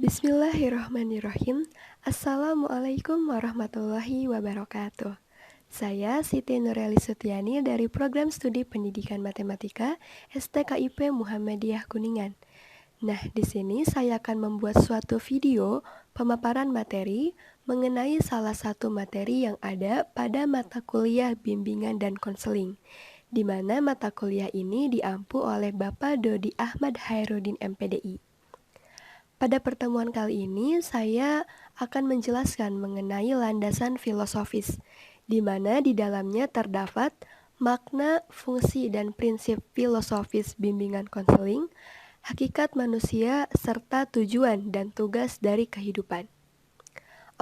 Bismillahirrahmanirrahim. Assalamualaikum warahmatullahi wabarakatuh. Saya Siti Nureli Sutiani dari Program Studi Pendidikan Matematika STKIP Muhammadiyah Kuningan. Nah, di sini saya akan membuat suatu video pemaparan materi mengenai salah satu materi yang ada pada mata kuliah bimbingan dan konseling, di mana mata kuliah ini diampu oleh Bapak Dodi Ahmad Hairudin MPDI. Pada pertemuan kali ini, saya akan menjelaskan mengenai landasan filosofis, di mana di dalamnya terdapat makna, fungsi, dan prinsip filosofis bimbingan konseling, hakikat manusia, serta tujuan dan tugas dari kehidupan.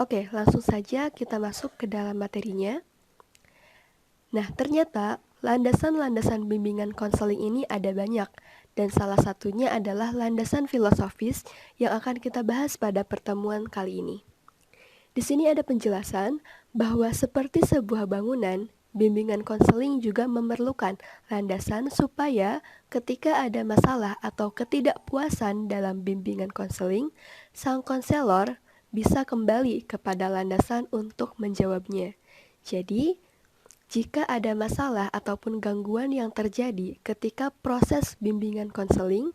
Oke, langsung saja kita masuk ke dalam materinya. Nah, ternyata landasan-landasan bimbingan konseling ini ada banyak, dan salah satunya adalah landasan filosofis yang akan kita bahas pada pertemuan kali ini. Di sini ada penjelasan bahwa seperti sebuah bangunan, bimbingan konseling juga memerlukan landasan supaya ketika ada masalah atau ketidakpuasan dalam bimbingan konseling, sang konselor bisa kembali kepada landasan untuk menjawabnya. Jadi, jika ada masalah ataupun gangguan yang terjadi ketika proses bimbingan konseling,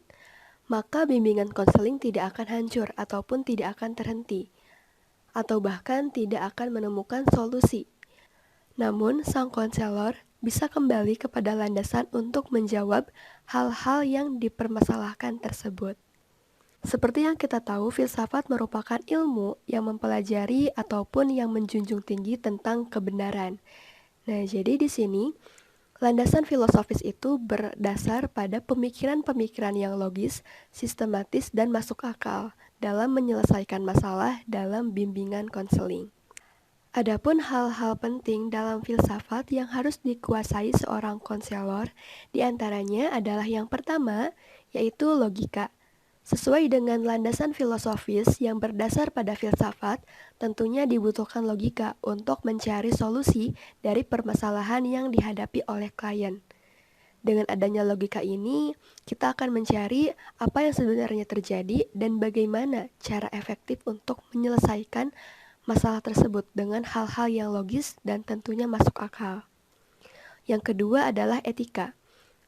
maka bimbingan konseling tidak akan hancur ataupun tidak akan terhenti, atau bahkan tidak akan menemukan solusi. Namun, sang konselor bisa kembali kepada landasan untuk menjawab hal-hal yang dipermasalahkan tersebut. Seperti yang kita tahu, filsafat merupakan ilmu yang mempelajari ataupun yang menjunjung tinggi tentang kebenaran. Nah, jadi di sini landasan filosofis itu berdasar pada pemikiran-pemikiran yang logis, sistematis, dan masuk akal dalam menyelesaikan masalah dalam bimbingan konseling. Adapun hal-hal penting dalam filsafat yang harus dikuasai seorang konselor, diantaranya adalah yang pertama, yaitu logika. Sesuai dengan landasan filosofis yang berdasar pada filsafat, tentunya dibutuhkan logika untuk mencari solusi dari permasalahan yang dihadapi oleh klien. Dengan adanya logika ini, kita akan mencari apa yang sebenarnya terjadi dan bagaimana cara efektif untuk menyelesaikan masalah tersebut dengan hal-hal yang logis dan tentunya masuk akal. Yang kedua adalah etika.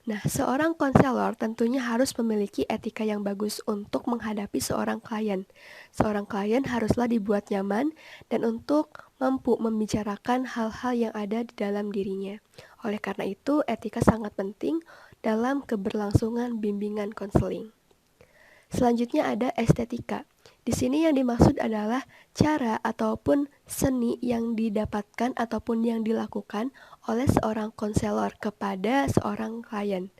Nah, seorang konselor tentunya harus memiliki etika yang bagus untuk menghadapi seorang klien. Seorang klien haruslah dibuat nyaman dan untuk mampu membicarakan hal-hal yang ada di dalam dirinya. Oleh karena itu, etika sangat penting dalam keberlangsungan bimbingan konseling. Selanjutnya ada estetika. Di sini yang dimaksud adalah cara ataupun seni yang didapatkan ataupun yang dilakukan oleh seorang konselor kepada seorang klien.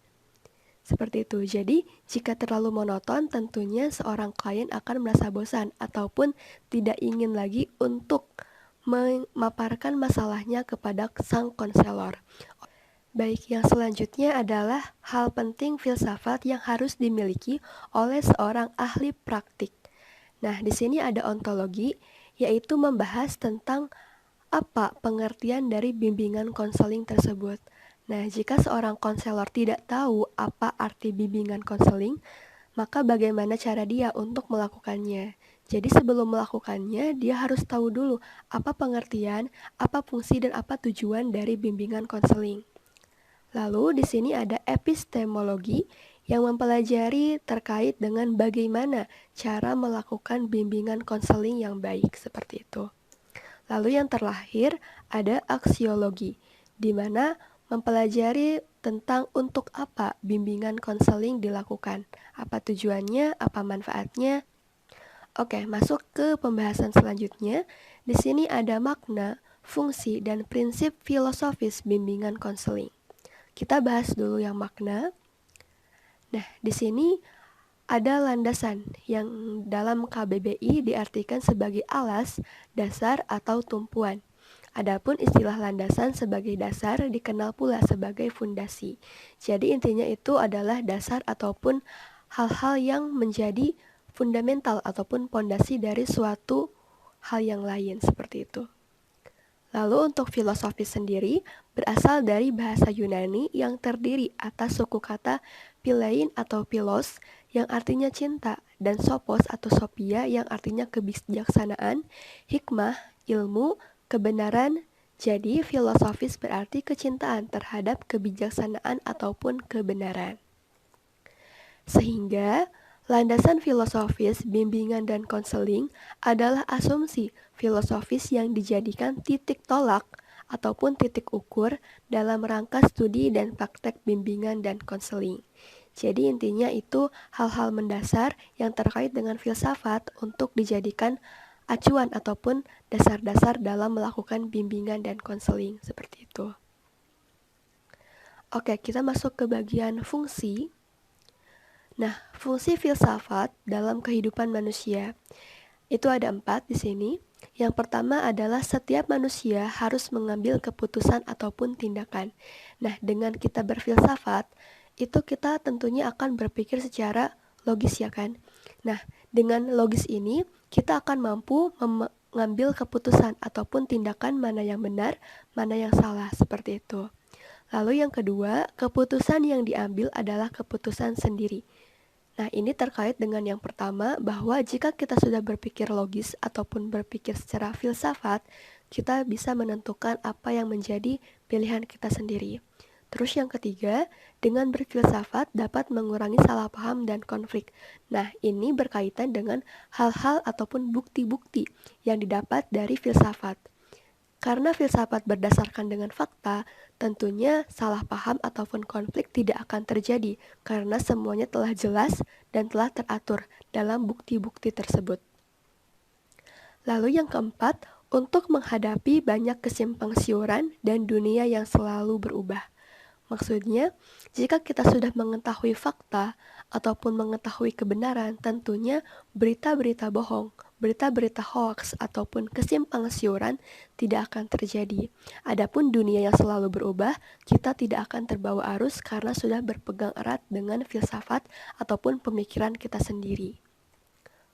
Seperti itu. Jadi, jika terlalu monoton, tentunya seorang klien akan merasa bosan ataupun tidak ingin lagi untuk memaparkan masalahnya kepada sang konselor. Baik, yang selanjutnya adalah hal penting filsafat yang harus dimiliki oleh seorang ahli praktik. Nah, di sini ada ontologi, yaitu membahas tentang apa pengertian dari bimbingan konseling tersebut. Nah, jika seorang konselor tidak tahu apa arti bimbingan konseling, maka bagaimana cara dia untuk melakukannya? Jadi sebelum melakukannya, dia harus tahu dulu apa pengertian, apa fungsi, dan apa tujuan dari bimbingan konseling. Lalu di sini ada epistemologi yang mempelajari terkait dengan bagaimana cara melakukan bimbingan konseling yang baik seperti itu. Lalu yang terakhir ada aksiologi, di mana mempelajari tentang untuk apa bimbingan konseling dilakukan, apa tujuannya, apa manfaatnya. Oke, masuk ke pembahasan selanjutnya. Di sini ada makna, fungsi, dan prinsip filosofis bimbingan konseling. Kita bahas dulu yang makna. Nah, di sini ada landasan yang dalam KBBI diartikan sebagai alas, dasar, atau tumpuan. Adapun istilah landasan sebagai dasar dikenal pula sebagai fundasi. Jadi intinya itu adalah dasar ataupun hal-hal yang menjadi fundamental ataupun pondasi dari suatu hal yang lain seperti itu. Lalu untuk filosofi sendiri berasal dari bahasa Yunani yang terdiri atas suku kata philein atau philos yang artinya cinta, dan sophos atau sophia yang artinya kebijaksanaan, hikmah, ilmu, kebenaran. Jadi filosofis berarti kecintaan terhadap kebijaksanaan ataupun kebenaran. Sehingga landasan filosofis, bimbingan, dan konseling adalah asumsi filosofis yang dijadikan titik tolak ataupun titik ukur dalam rangka studi dan praktek bimbingan dan konseling. Jadi intinya itu hal-hal mendasar yang terkait dengan filsafat untuk dijadikan acuan ataupun dasar-dasar dalam melakukan bimbingan dan konseling seperti itu. Oke, kita masuk ke bagian fungsi. Nah, fungsi filsafat dalam kehidupan manusia itu ada 4 di sini. Yang pertama adalah setiap manusia harus mengambil keputusan ataupun tindakan. Nah, dengan kita berfilsafat, itu kita tentunya akan berpikir secara logis ya kan. Nah, dengan logis ini, kita akan mampu mengambil keputusan ataupun tindakan mana yang benar, mana yang salah, seperti itu. Lalu yang kedua, keputusan yang diambil adalah keputusan sendiri. Nah, ini terkait dengan yang pertama, bahwa jika kita sudah berpikir logis ataupun berpikir secara filsafat, kita bisa menentukan apa yang menjadi pilihan kita sendiri. Terus yang ketiga, dengan berfilsafat dapat mengurangi salah paham dan konflik. Nah, ini berkaitan dengan hal-hal ataupun bukti-bukti yang didapat dari filsafat. Karena filsafat berdasarkan dengan fakta, tentunya salah paham ataupun konflik tidak akan terjadi karena semuanya telah jelas dan telah teratur dalam bukti-bukti tersebut. Lalu yang keempat, untuk menghadapi banyak kesimpang siuran dan dunia yang selalu berubah. Maksudnya, jika kita sudah mengetahui fakta ataupun mengetahui kebenaran, tentunya berita-berita bohong, berita-berita hoax ataupun kesimpang siuran tidak akan terjadi. Adapun dunia yang selalu berubah, kita tidak akan terbawa arus karena sudah berpegang erat dengan filsafat ataupun pemikiran kita sendiri.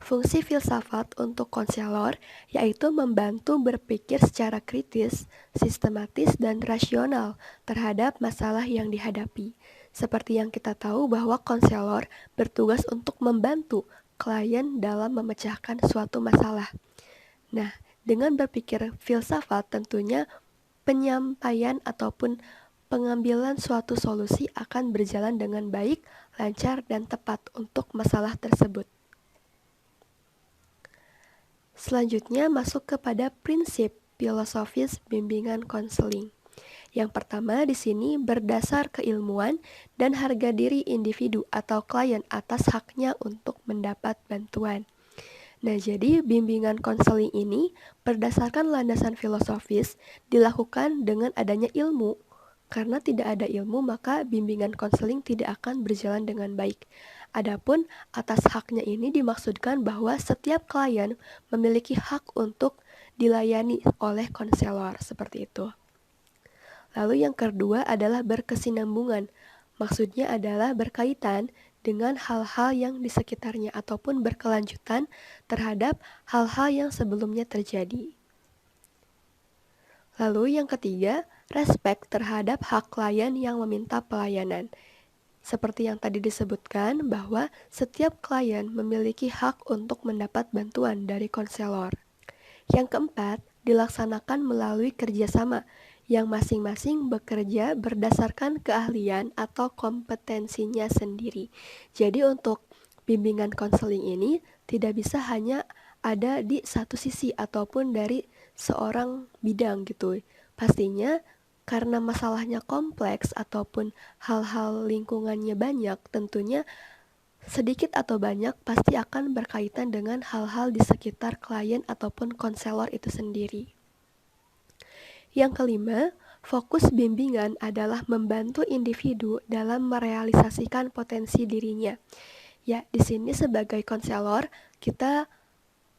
Fungsi filsafat untuk konselor yaitu membantu berpikir secara kritis, sistematis, dan rasional terhadap masalah yang dihadapi. Seperti yang kita tahu bahwa konselor bertugas untuk membantu klien dalam memecahkan suatu masalah. Nah, dengan berpikir filsafat tentunya penyampaian ataupun pengambilan suatu solusi akan berjalan dengan baik, lancar, dan tepat untuk masalah tersebut. Selanjutnya masuk kepada prinsip filosofis bimbingan konseling. Yang pertama di sini berdasar keilmuan dan harga diri individu atau klien atas haknya untuk mendapat bantuan. Nah, jadi bimbingan konseling ini berdasarkan landasan filosofis dilakukan dengan adanya ilmu. Karena tidak ada ilmu, maka bimbingan konseling tidak akan berjalan dengan baik. Adapun atas haknya ini dimaksudkan bahwa setiap klien memiliki hak untuk dilayani oleh konselor, seperti itu. Lalu yang kedua adalah berkesinambungan. Maksudnya adalah berkaitan dengan hal-hal yang di sekitarnya ataupun berkelanjutan terhadap hal-hal yang sebelumnya terjadi. Lalu yang ketiga, respek terhadap hak klien yang meminta pelayanan. Seperti yang tadi disebutkan bahwa setiap klien memiliki hak untuk mendapat bantuan dari konselor. Yang keempat, dilaksanakan melalui kerjasama yang masing-masing bekerja berdasarkan keahlian atau kompetensinya sendiri. Jadi untuk bimbingan konseling ini tidak bisa hanya ada di satu sisi ataupun dari seorang bidang gitu. Pastinya karena masalahnya kompleks ataupun hal-hal lingkungannya banyak, tentunya sedikit atau banyak pasti akan berkaitan dengan hal-hal di sekitar klien ataupun konselor itu sendiri. Yang kelima, fokus bimbingan adalah membantu individu dalam merealisasikan potensi dirinya. Ya, di sini sebagai konselor kita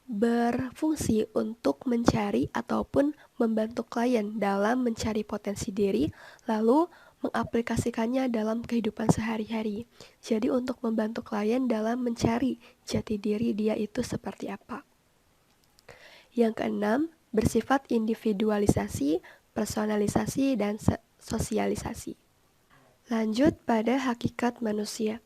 berfungsi untuk mencari ataupun membantu klien dalam mencari potensi diri, lalu mengaplikasikannya dalam kehidupan sehari-hari. Jadi untuk membantu klien dalam mencari jati diri dia itu seperti apa. Yang keenam, bersifat individualisasi, personalisasi, dan sosialisasi. Lanjut pada hakikat manusia.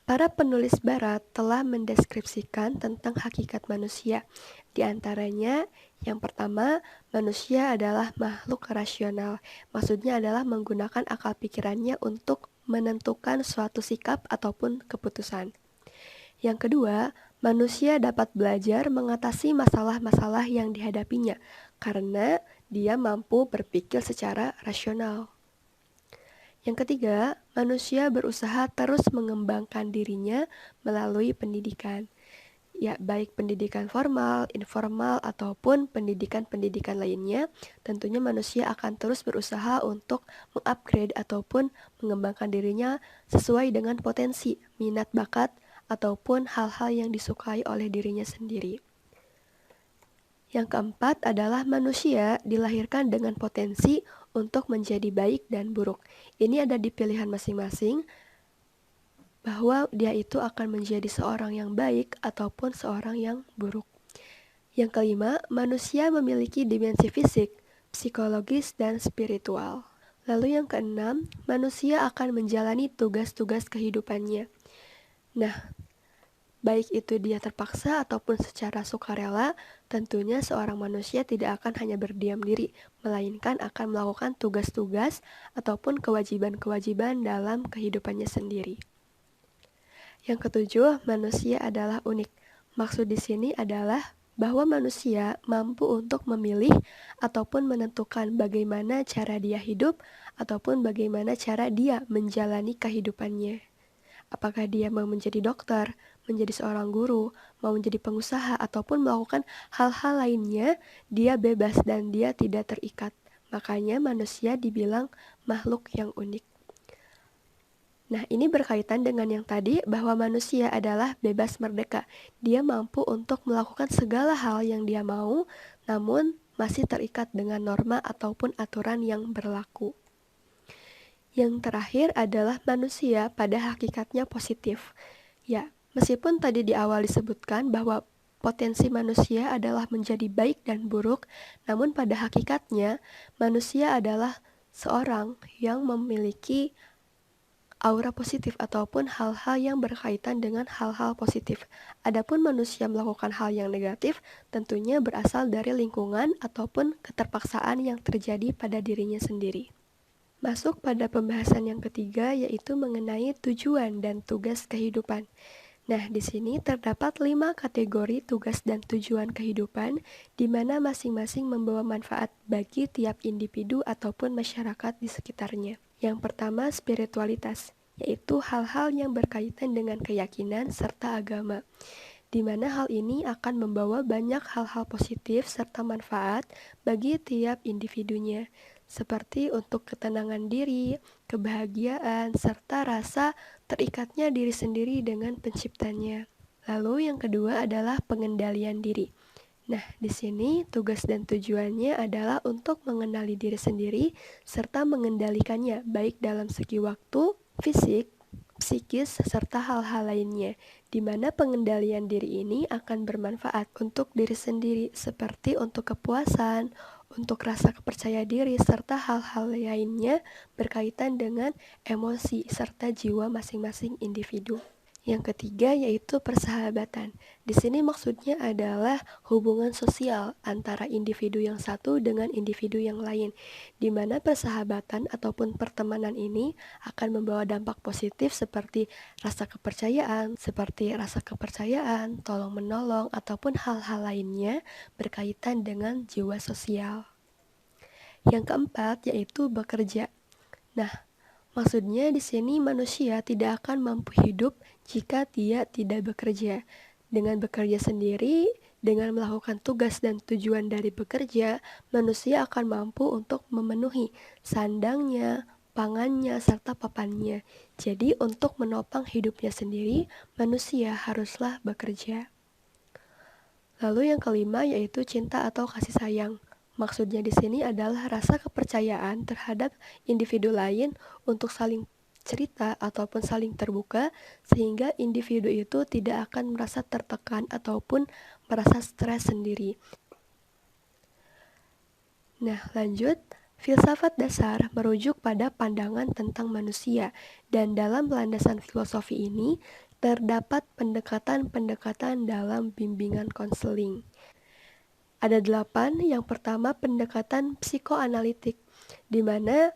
Para penulis barat telah mendeskripsikan tentang hakikat manusia. Di antaranya, yang pertama, manusia adalah makhluk rasional. Maksudnya adalah menggunakan akal pikirannya untuk menentukan suatu sikap ataupun keputusan. Yang kedua, manusia dapat belajar mengatasi masalah-masalah yang dihadapinya karena dia mampu berpikir secara rasional. Yang ketiga, manusia berusaha terus mengembangkan dirinya melalui pendidikan. Ya, baik pendidikan formal, informal, ataupun pendidikan-pendidikan lainnya, tentunya manusia akan terus berusaha untuk mengupgrade ataupun mengembangkan dirinya sesuai dengan potensi, minat bakat, ataupun hal-hal yang disukai oleh dirinya sendiri. Yang keempat adalah manusia dilahirkan dengan potensi untuk menjadi baik dan buruk. Ini ada di pilihan masing-masing bahwa dia itu akan menjadi seorang yang baik ataupun seorang yang buruk. Yang kelima, manusia memiliki dimensi fisik, psikologis, dan spiritual. Lalu yang keenam, manusia akan menjalani tugas-tugas kehidupannya. Nah, baik itu dia terpaksa ataupun secara sukarela, tentunya seorang manusia tidak akan hanya berdiam diri, melainkan akan melakukan tugas-tugas ataupun kewajiban-kewajiban dalam kehidupannya sendiri. Yang ketujuh, manusia adalah unik. Maksud di sini adalah bahwa manusia mampu untuk memilih ataupun menentukan bagaimana cara dia hidup ataupun bagaimana cara dia menjalani kehidupannya. Apakah dia mau menjadi dokter, menjadi seorang guru, mau menjadi pengusaha, ataupun melakukan hal-hal lainnya, dia bebas dan dia tidak terikat. Makanya manusia dibilang makhluk yang unik. Nah, ini berkaitan dengan yang tadi bahwa manusia adalah bebas merdeka. Dia mampu untuk melakukan segala hal yang dia mau, namun masih terikat dengan norma ataupun aturan yang berlaku. Yang terakhir adalah manusia pada hakikatnya positif. Ya, meskipun tadi di awal disebutkan bahwa potensi manusia adalah menjadi baik dan buruk, namun pada hakikatnya manusia adalah seorang yang memiliki aura positif ataupun hal-hal yang berkaitan dengan hal-hal positif. Adapun manusia melakukan hal yang negatif tentunya berasal dari lingkungan ataupun keterpaksaan yang terjadi pada dirinya sendiri. Masuk pada pembahasan yang ketiga, yaitu mengenai tujuan dan tugas kehidupan. Nah, di sini terdapat 5 kategori tugas dan tujuan kehidupan, di mana masing-masing membawa manfaat bagi tiap individu ataupun masyarakat di sekitarnya. Yang pertama, spiritualitas, yaitu hal-hal yang berkaitan dengan keyakinan serta agama, di mana hal ini akan membawa banyak hal-hal positif serta manfaat bagi tiap individunya, seperti untuk ketenangan diri, kebahagiaan, serta rasa terikatnya diri sendiri dengan penciptanya. Lalu yang kedua adalah pengendalian diri. Nah, di sini tugas dan tujuannya adalah untuk mengenali diri sendiri serta mengendalikannya baik dalam segi waktu, fisik, psikis, serta hal-hal lainnya, di mana pengendalian diri ini akan bermanfaat untuk diri sendiri seperti untuk kepuasan, untuk rasa kepercaya diri, serta hal-hal lainnya berkaitan dengan emosi serta jiwa masing-masing individu. Yang ketiga yaitu persahabatan. Di sini maksudnya adalah hubungan sosial antara individu yang satu dengan individu yang lain, di mana persahabatan ataupun pertemanan ini akan membawa dampak positif seperti rasa kepercayaan, tolong-menolong, ataupun hal-hal lainnya berkaitan dengan jiwa sosial. Yang keempat yaitu bekerja. Nah, maksudnya di sini manusia tidak akan mampu hidup jika dia tidak bekerja. Dengan bekerja sendiri, dengan melakukan tugas dan tujuan dari bekerja, manusia akan mampu untuk memenuhi sandangnya, pangannya, serta papannya. Jadi untuk menopang hidupnya sendiri, manusia haruslah bekerja. Lalu yang kelima yaitu cinta atau kasih sayang. Maksudnya di sini adalah rasa kepercayaan terhadap individu lain untuk saling cerita ataupun saling terbuka sehingga individu itu tidak akan merasa tertekan ataupun merasa stres sendiri. Nah, lanjut. Filsafat dasar merujuk pada pandangan tentang manusia dan dalam landasan filosofi ini terdapat pendekatan-pendekatan dalam bimbingan konseling. Ada 8. Yang pertama, pendekatan psikoanalitik, di mana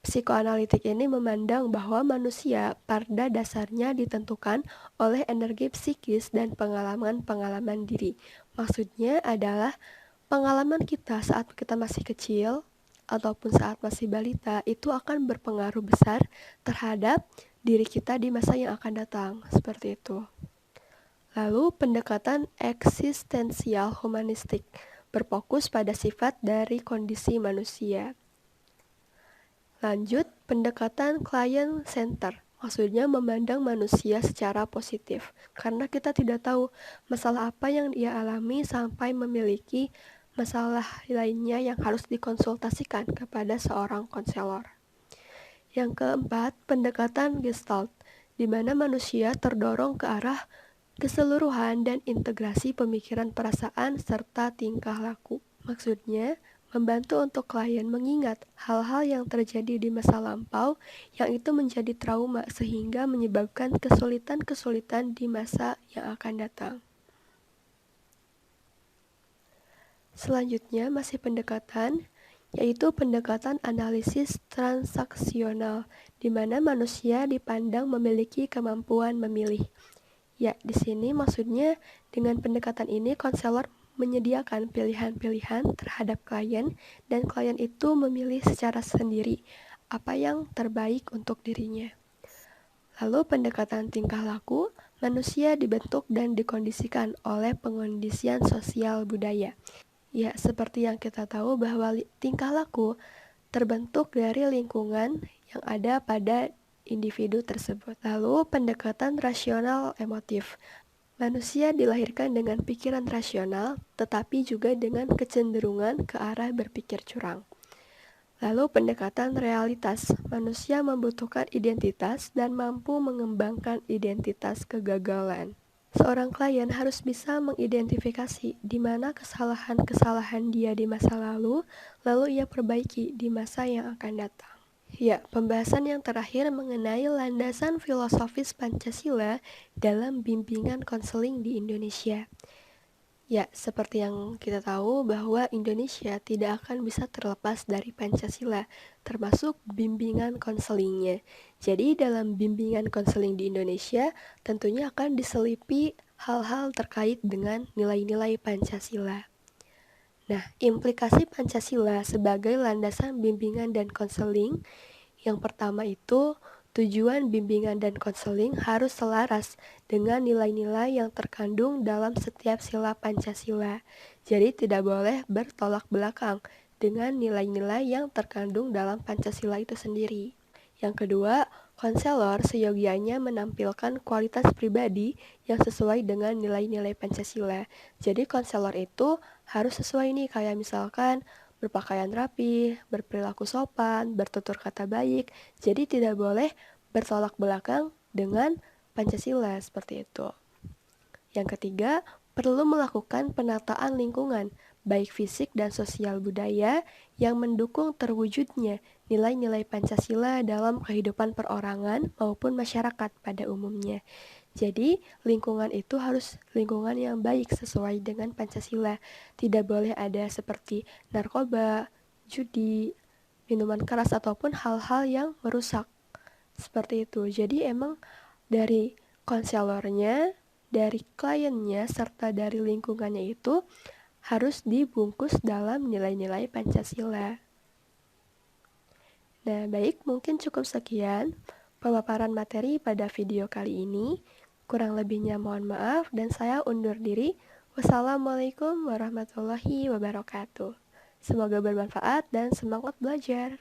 psikoanalitik ini memandang bahwa manusia pada dasarnya ditentukan oleh energi psikis dan pengalaman-pengalaman diri. Maksudnya adalah pengalaman kita saat kita masih kecil ataupun saat masih balita itu akan berpengaruh besar terhadap diri kita di masa yang akan datang. Seperti itu. Lalu pendekatan eksistensial humanistik berfokus pada sifat dari kondisi manusia. Lanjut, pendekatan client center, maksudnya memandang manusia secara positif, karena kita tidak tahu masalah apa yang ia alami sampai memiliki masalah lainnya yang harus dikonsultasikan kepada seorang konselor. Yang keempat, pendekatan gestalt, di mana manusia terdorong ke arah keseluruhan dan integrasi pemikiran, perasaan, serta tingkah laku. Maksudnya, membantu untuk klien mengingat hal-hal yang terjadi di masa lampau yang itu menjadi trauma sehingga menyebabkan kesulitan-kesulitan di masa yang akan datang. Selanjutnya masih pendekatan, yaitu pendekatan analisis transaksional, di mana manusia dipandang memiliki kemampuan memilih. Ya, di sini maksudnya dengan pendekatan ini konselor menyediakan pilihan-pilihan terhadap klien dan klien itu memilih secara sendiri apa yang terbaik untuk dirinya. Lalu pendekatan tingkah laku, manusia dibentuk dan dikondisikan oleh pengondisian sosial budaya. Ya, seperti yang kita tahu bahwa tingkah laku terbentuk dari lingkungan yang ada pada individu tersebut. Lalu pendekatan rasional emotif. Manusia dilahirkan dengan pikiran rasional, tetapi juga dengan kecenderungan ke arah berpikir curang. Lalu pendekatan realitas. Manusia membutuhkan identitas dan mampu mengembangkan identitas kegagalan. Seorang klien harus bisa mengidentifikasi di mana kesalahan-kesalahan dia di masa lalu ia perbaiki di masa yang akan datang. Ya, pembahasan yang terakhir mengenai landasan filosofis Pancasila dalam bimbingan konseling di Indonesia. Ya, seperti yang kita tahu bahwa Indonesia tidak akan bisa terlepas dari Pancasila, termasuk bimbingan konselingnya. Jadi dalam bimbingan konseling di Indonesia tentunya akan diselipi hal-hal terkait dengan nilai-nilai Pancasila. Nah, implikasi Pancasila sebagai landasan bimbingan dan konseling, yang pertama itu tujuan bimbingan dan konseling harus selaras dengan nilai-nilai yang terkandung dalam setiap sila Pancasila. Jadi tidak boleh bertolak belakang dengan nilai-nilai yang terkandung dalam Pancasila itu sendiri. Yang kedua, konselor seyogianya menampilkan kualitas pribadi yang sesuai dengan nilai-nilai Pancasila. Jadi konselor itu harus sesuai nih, kayak misalkan berpakaian rapi, berperilaku sopan, bertutur kata baik. Jadi tidak boleh bertolak belakang dengan Pancasila seperti itu. Yang ketiga, perlu melakukan penataan lingkungan, baik fisik dan sosial budaya, yang mendukung terwujudnya nilai-nilai Pancasila dalam kehidupan perorangan maupun masyarakat pada umumnya. Jadi, lingkungan itu harus lingkungan yang baik sesuai dengan Pancasila. Tidak boleh ada seperti narkoba, judi, minuman keras, ataupun hal-hal yang merusak. Seperti itu. Jadi emang dari konselornya, dari kliennya, serta dari lingkungannya itu harus dibungkus dalam nilai-nilai Pancasila. Nah, baik, mungkin cukup sekian pemaparan materi pada video kali ini. Kurang lebihnya mohon maaf dan saya undur diri. Wassalamualaikum warahmatullahi wabarakatuh. Semoga bermanfaat dan semangat belajar.